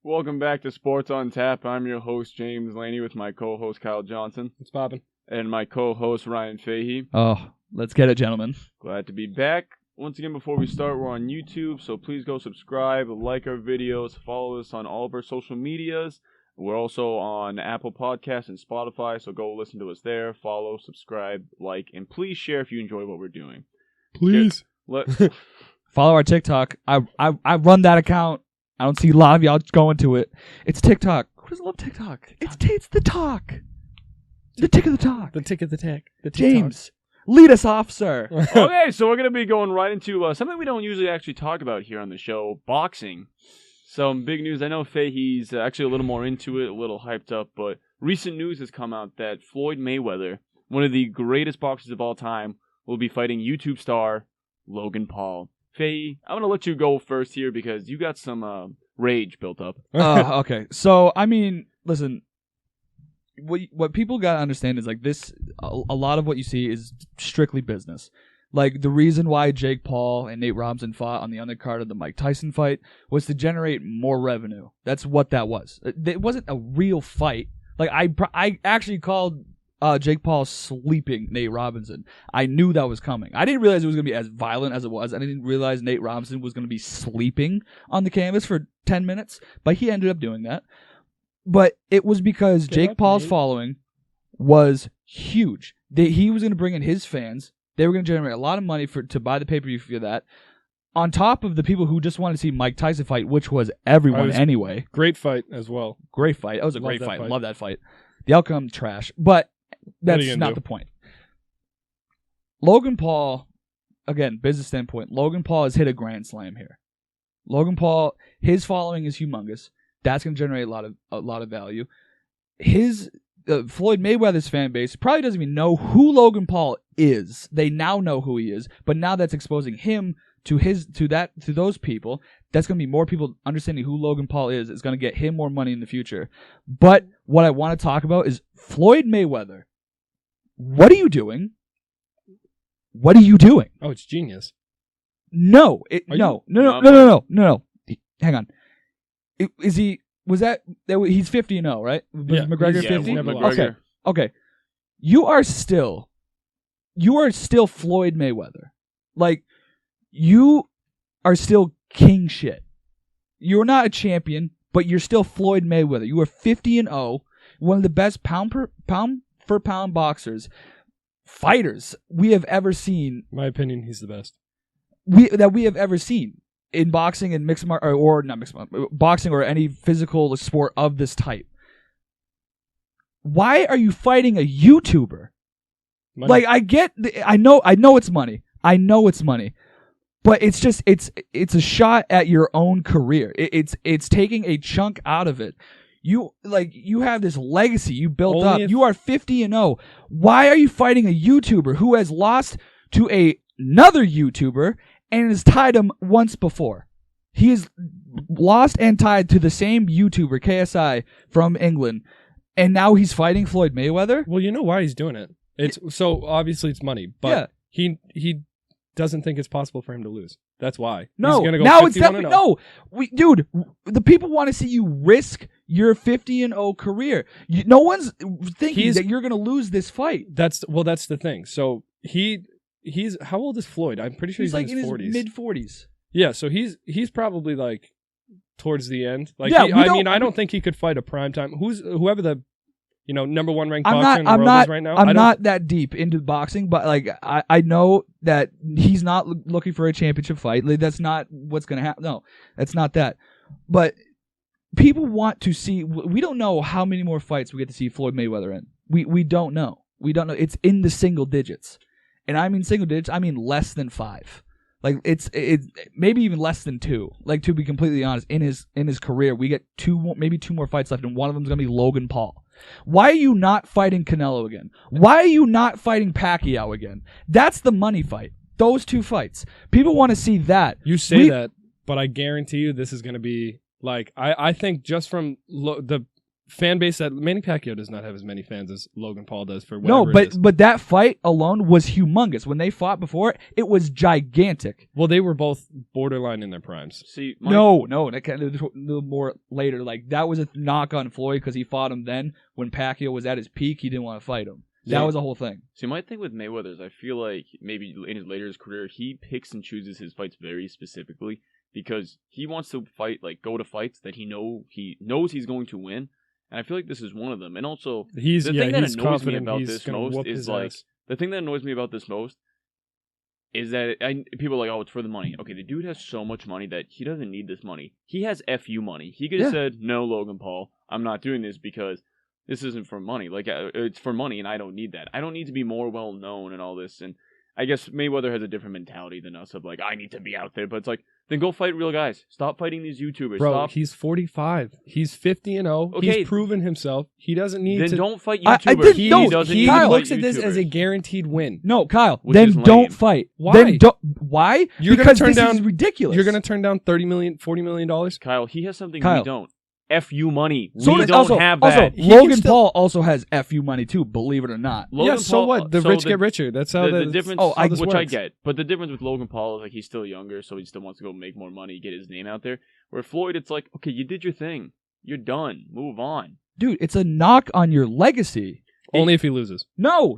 Welcome back to Sports on Tap. I'm your host, James Laney, with my co-host, Kyle Johnson. It's poppin'. And my co-host, Ryan Fahey. Oh, let's get it, gentlemen. Glad to be back. Once again, before we start, we're on YouTube, so please go subscribe, like our videos, follow us on all of our social medias. We're also on Apple Podcasts and Spotify, so go listen to us there. Follow, subscribe, like, and please share if you enjoy what we're doing. Please. Follow our TikTok. I run that account. I don't see a lot of y'all going to it. It's TikTok. Who doesn't love TikTok? It's the talk. The tick of the talk. The tick of the tick. The James, lead us off, sir. Okay, so we're going to be going right into something we don't usually actually talk about here on the show, boxing. Some big news. I know Fahey's actually a little more into it, a little hyped up, but recent news has come out that Floyd Mayweather, one of the greatest boxers of all time, will be fighting YouTube star Logan Paul. Fahey, I'm going to let you go first here because you got some rage built up. Okay. So, I mean, listen, what people got to understand is like this, a lot of what you see is strictly business. Like the reason why Jake Paul and Nate Robinson fought on the undercard of the Mike Tyson fight was to generate more revenue. That's what that was. It wasn't a real fight. Like I actually called Jake Paul sleeping Nate Robinson. I knew that was coming. I didn't realize it was going to be as violent as it was. I didn't realize Nate Robinson was going to be sleeping on the canvas for 10 minutes, but he ended up doing that. But it was because Jake Paul's following was huge. He was going to bring in his fans. They were going to generate a lot of money to buy the pay-per-view for that. On top of the people who just wanted to see Mike Tyson fight, which was everyone anyway. Great fight as well. Great fight. That was a great fight. Love that fight. The outcome, trash. But that's not the point. Logan Paul, again, business standpoint, Logan Paul has hit a grand slam here. Logan Paul, his following is humongous. That's going to generate a lot of value. His Floyd Mayweather's fan base probably doesn't even know who Logan Paul is. They now know who he is, but now that's exposing him to those people. That's going to be more people understanding who Logan Paul is. It's going to get him more money in the future. But what I want to talk about is Floyd Mayweather. What are you doing? What are you doing? Oh, it's genius. No. No. Hang on. Is he? Was that he's 50-0, right? Was McGregor 50? McGregor. Okay. You are still Floyd Mayweather. Like, you are still king shit. You're not a champion, but you're still Floyd Mayweather. You are 50-0, one of the best pound for pound boxers, fighters we have ever seen. In my opinion, he's the best. That we have ever seen in boxing and boxing or any physical sport of this type. Why are you fighting a YouTuber? Money. Like I know it's money. I know it's money. But it's just it's a shot at your own career. It's taking a chunk out of it. You have this legacy you built up. You are 50-0. Why are you fighting a YouTuber who has lost to another YouTuber and has tied him once before? He is lost and tied to the same YouTuber, KSI, from England, and now he's fighting Floyd Mayweather? Well, you know why he's doing it. So obviously it's money, but he doesn't think it's possible for him to lose. That's why. No, he's gonna go now 51-0. it's definitely dude. The people want to see you risk your 50-0 career. No one's thinking that you're gonna lose this fight. That's the thing. So he's how old is Floyd? I'm pretty sure he's like in his 40s. Mid-40s. Yeah, so he's probably like towards the end. Like I don't think he could fight a primetime. Whoever the number one ranked boxer in the world is right now. I'm not that deep into boxing, but like I know that he's not looking for a championship fight. Like, that's not what's going to happen. No, that's not that. But people want to see. We don't know how many more fights we get to see Floyd Mayweather in. We don't know. We don't know. It's in the single digits, and I mean single digits. I mean less than 5. Like it's maybe even less than 2. Like, to be completely honest, in his career, we get maybe 2 more fights left, and one of them is going to be Logan Paul. Why are you not fighting Canelo again? Why are you not fighting Pacquiao again? That's the money fight. Those 2 fights. People want to see that. You say that, but I guarantee you this is going to be like I think just from the fan base that Manny Pacquiao does not have as many fans as Logan Paul does for whatever No, it is. but that fight alone was humongous. When they fought before, it was gigantic. Well, they were both borderline in their primes. See, No, that kind of a little more later. Like that was a knock on Floyd because he fought him then when Pacquiao was at his peak. He didn't want to fight him. That was the whole thing. See, my thing with Mayweather is I feel like maybe in his later career, he picks and chooses his fights very specifically because he wants to fight, like go to fights that he knows he's going to win. And I feel like this is one of them. And also, the thing that annoys me about this most is like the thing that annoys me about this most is that people are like, oh, it's for the money. Okay, the dude has so much money that he doesn't need this money. He has FU money. He could have said, no, Logan Paul, I'm not doing this because this isn't for money. Like, it's for money, and I don't need that. I don't need to be more well-known and all this. And I guess Mayweather has a different mentality than us of, like, I need to be out there. But it's like, then go fight real guys. Stop fighting these YouTubers. Bro, he's 45. He's 50-0. Okay. He's proven himself. He doesn't need to... Then don't fight YouTubers. He looks at this as a guaranteed win. No, Kyle, Which then is don't lame. fight. Why? Then why? Because this is ridiculous. You're going to turn down $30 million, $40 million? Kyle, he has something we don't. FU money. So we don't have that. Also, Logan Paul also has FU money too, believe it or not. Logan so Paul, what? The rich get richer. That's how the difference. this which works. I get, but the difference with Logan Paul is like he's still younger, so he still wants to go make more money, get his name out there. Where Floyd, it's like, okay, you did your thing, you're done, move on. Dude, it's a knock on your legacy. Only if he loses. No,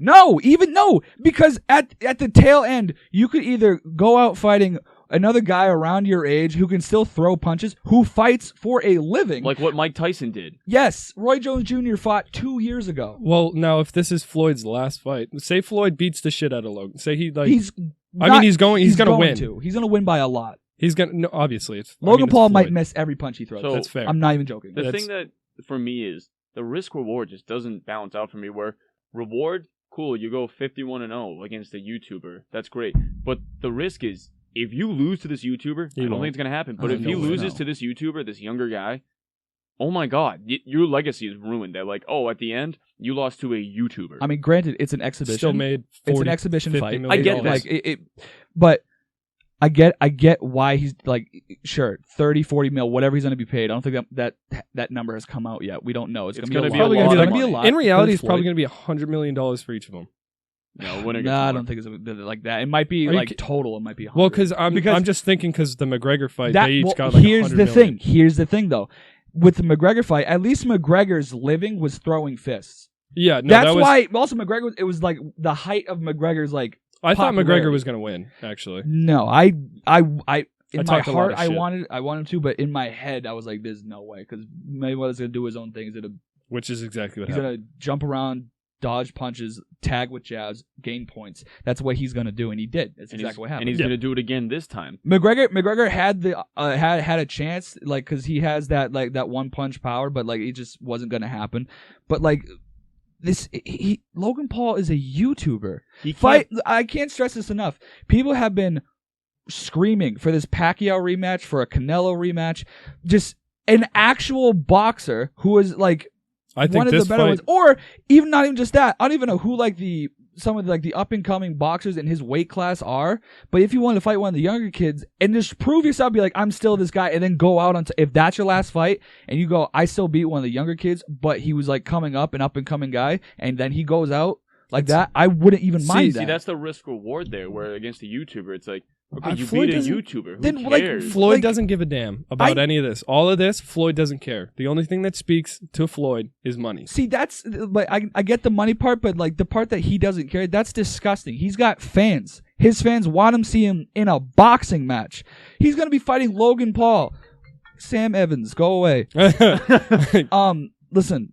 because at the tail end, you could either go out fighting another guy around your age who can still throw punches, who fights for a living. Like what Mike Tyson did. Yes, Roy Jones Jr. fought 2 years ago. Well, now, if this is Floyd's last fight, say Floyd beats the shit out of Logan. Say he, like... He's going to win. He's going to win by a lot. He's going to... No, obviously. Logan Paul might miss every punch he throws. So, that's fair. I'm not even joking. The thing that, for me, is the risk-reward just doesn't balance out for me, where reward, cool, you go 51-0 against a YouTuber. That's great. But the risk is, if you lose to this YouTuber, I don't think it's going to happen. But if he loses to this YouTuber, this younger guy, oh my God, your legacy is ruined. They're like, oh, at the end, you lost to a YouTuber. I mean, granted, it's an exhibition. Still made 40, it's an exhibition fight. I get this. Like, but I get why he's like, sure, 30, 40 mil, whatever he's going to be paid. I don't think that number has come out yet. We don't know. It's going to be a lot. In reality, it's probably going to be $100 million for each of them. No, I don't think it's like that. It might be total. It might be 100. Well, because I'm just thinking because the McGregor fight, they each got like Here's the thing, though. With the McGregor fight, at least McGregor's living was throwing fists. Yeah, no, that's why. Also, McGregor. It was like the height of McGregor's like. I thought McGregor was going to win. Actually, no. In my heart, I wanted him to, but in my head, I was like, "There's no way," because Mayweather's going to do his own thing. Which is exactly what he's going to jump around, dodge punches, tag with jabs, gain points. That's what he's going to do, and he did. That's exactly what happened. And he's going to do it again this time. McGregor had the had a chance, like, because he has that one punch power, but like it just wasn't going to happen. But like Logan Paul is a YouTuber. I can't stress this enough. People have been screaming for this Pacquiao rematch, for a Canelo rematch, just an actual boxer who is like. I think one of the better ones, or even not even just that. I don't even know who like some of the up and coming boxers in his weight class are. But if you want to fight one of the younger kids and just prove yourself, be like, I'm still this guy, and then go out on if that's your last fight, and you go, I still beat one of the younger kids, but he was like coming up, an up and coming guy, and then he goes out like that, I wouldn't even mind that. See, that's the risk reward there. Where against a YouTuber, it's like. Okay, you beat a YouTuber. Who cares? Floyd doesn't give a damn about any of this. All of this, Floyd doesn't care. The only thing that speaks to Floyd is money. See, that's like I get the money part, but like the part that he doesn't care, that's disgusting. He's got fans. His fans want him to see him in a boxing match. He's gonna be fighting Logan Paul. Sam Evans, go away. Listen,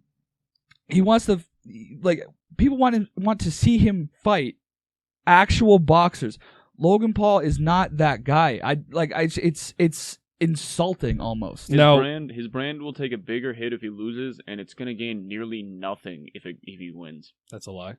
he wants to people want to see him fight actual boxers. Logan Paul is not that guy. It's insulting almost. His brand will take a bigger hit if he loses, and it's going to gain nearly nothing if he wins. That's a lie.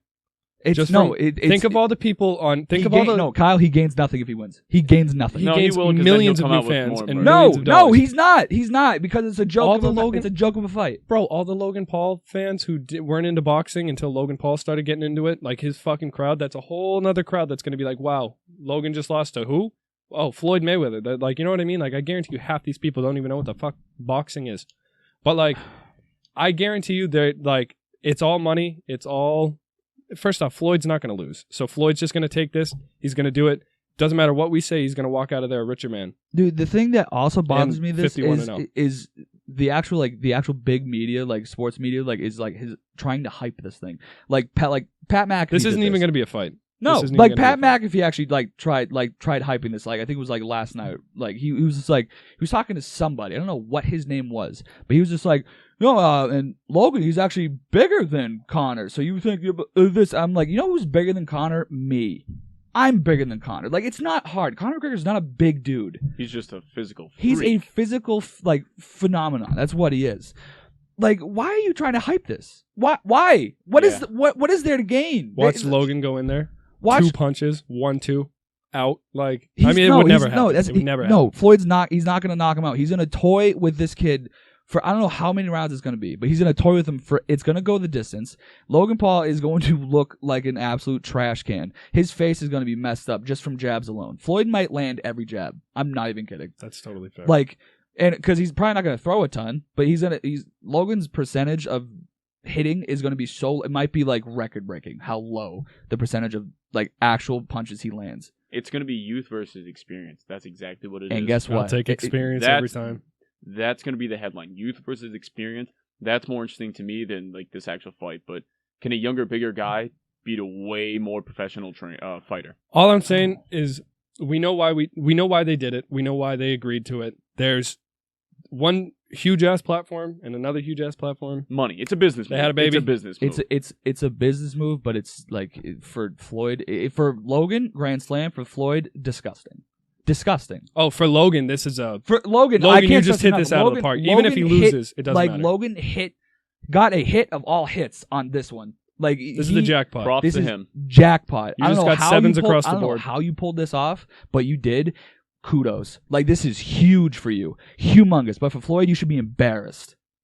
Think of all the people on. Kyle. He gains nothing if he wins. He gains nothing. He gains millions of new fans. No, he's not. He's not because it's a joke. It's a joke of a fight, bro. All the Logan Paul fans who weren't into boxing until Logan Paul started getting into it, like his fucking crowd. That's a whole other crowd that's going to be like, wow, Logan just lost to who? Oh, Floyd Mayweather. Like, you know what I mean? Like, I guarantee you, half these people don't even know what the fuck boxing is. But like. I guarantee you that like it's all money. It's all. First off, Floyd's not going to lose. So Floyd's just going to take this. He's going to do it. Doesn't matter what we say. He's going to walk out of there a richer man. Dude, the thing that also bothers me this 51-0. is the actual big media, like sports media, like is like his trying to hype this thing. Like Pat McAfee. This isn't even going to be a fight. No, like Pat McAfee actually tried hyping this. Like I think it was like last night. Like he was just like he was talking to somebody. I don't know what his name was, but he was just like, no, and Logan, he's actually bigger than Connor. So you think this? I'm like, you know who's bigger than Connor? Me. I'm bigger than Connor. Like it's not hard. Conor McGregor's not a big dude. He's just a physical freak. He's a physical phenomenon. That's what he is. Like, why are you trying to hype this? Why? What is there to gain? Watch Logan go in there. 2 punches, 1-2, out. Like it would never happen. It would never happen. No, Floyd's not. He's not going to knock him out. He's going to toy with this kid for I don't know how many rounds it's going to be, but he's going to toy with him for. It's going to go the distance. Logan Paul is going to look like an absolute trash can. His face is going to be messed up just from jabs alone. Floyd might land every jab. I'm not even kidding. That's totally fair. Like, and because he's probably not going to throw a ton, but Logan's percentage of hitting is going to be so. It might be like record breaking how low the percentage of like actual punches he lands. It's going to be youth versus experience. That's exactly what it is. And guess what? I'll take experience every time. That's going to be the headline. Youth versus experience. That's more interesting to me than like this actual fight. But can a younger, bigger guy beat a way more professional fighter? All I'm saying is we know why they did it. We know why they agreed to it. There's one huge ass platform and another huge ass platform. Money. It's a business move. They had a baby. It's a business move. It's a business move, but it's like for Floyd, for Logan, grand slam. For Floyd, disgusting. Oh, for Logan, this is for Logan. I can't you just hit this out of the park. Even if he loses, it doesn't matter. Logan got a hit of all hits on this one. Like this is the jackpot. Props to him. Jackpot. You just got sevens across the board. I don't know how you pulled this off, but you did. Kudos. Like this is huge for you, humongous. But for Floyd, you should be embarrassed.